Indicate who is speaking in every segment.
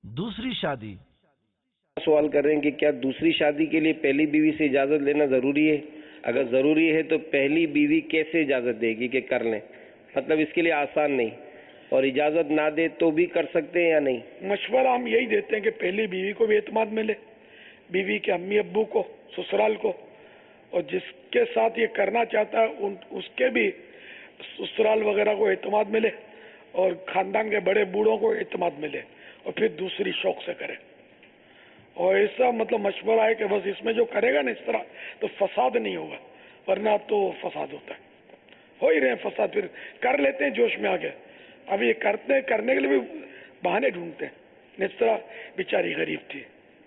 Speaker 1: دوسری شادی
Speaker 2: سوال کر رہے ہیں کہ کیا دوسری شادی کے لیے پہلی بیوی سے اجازت لینا ضروری ہے؟ اگر ضروری ہے تو پہلی بیوی کیسے اجازت دے گی کہ کر لیں؟ مطلب اس کے لیے آسان نہیں، اور اجازت نہ دے تو بھی کر سکتے ہیں یا نہیں؟
Speaker 3: مشورہ ہم یہی دیتے ہیں کہ پہلی بیوی کو بھی اعتماد ملے، بیوی کے امی ابو کو، سسرال کو، اور جس کے ساتھ یہ کرنا چاہتا ہے اس کے بھی سسرال وغیرہ کو اعتماد ملے، اور خاندان کے بڑے بوڑھوں کو اعتماد ملے، اور پھر دوسری شوق سے کرے. اور ایسا مطلب مشورہ ہے کہ بس اس میں جو کرے گا نا اس طرح تو فساد نہیں ہوگا، ورنہ تو فساد ہوتا ہے. ہو ہی رہے ہیں فساد، پھر کر لیتے ہیں جوش میں آ کے. اب یہ کرنے کے لیے بھی بہانے ڈھونڈتے ہیں. اس طرح بیچاری غریب تھی،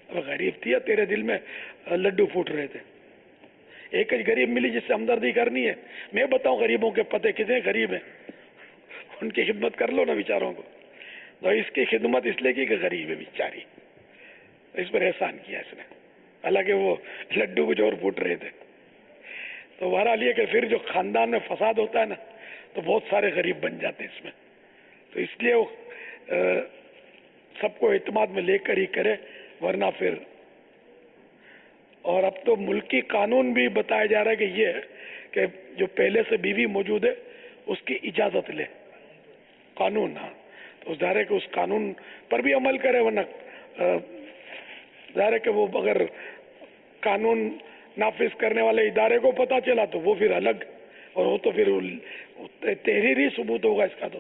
Speaker 3: اب غریب تھی یا تیرے دل میں لڈو پھوٹ رہے تھے. ایک ہی غریب ملی جس سے ہمدردی کرنی ہے. میں بتاؤں غریبوں کے پتے کتنے غریب ہیں، ان کی خدمت کر لو نا بیچاروں کو. تو اس کی خدمت اس لیے کی کہ غریب ہے بیچاری، اس پر احسان کیا اس نے، حالانکہ وہ لڈو کچھ اور پھوٹ رہے تھے. تو بہرحال یہ کہ پھر جو خاندان میں فساد ہوتا ہے نا تو بہت سارے غریب بن جاتے ہیں اس میں. تو اس لیے وہ سب کو اعتماد میں لے کر ہی کرے، ورنہ پھر. اور اب تو ملکی قانون بھی بتایا جا رہا ہے کہ یہ کہ جو پہلے سے بیوی موجود ہے اس کی اجازت لے. قانون، ہاں، تو ظاہر ہے کہ اس قانون پر بھی عمل کرے، ورنہ ظاہر ہے کہ وہ اگر قانون نافذ کرنے والے ادارے کو پتہ چلا تو وہ پھر الگ، اور وہ تو پھر تحریری ثبوت ہوگا اس کا تو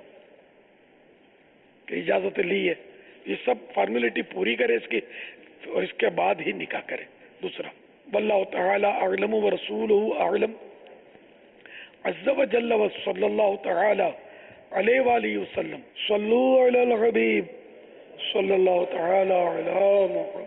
Speaker 3: کہ اجازت لی ہے. یہ سب فارمیلٹی پوری کرے اس کی، اور اس کے بعد ہی نکاح کرے. دوسرا، واللہ تعالی اعلم ورسولہ اعلم عز وجل وصلی اللہ تعالی علیہ وآلہ وسلم. صلو علی الحبیب صلی اللہ تعالی علی محمد.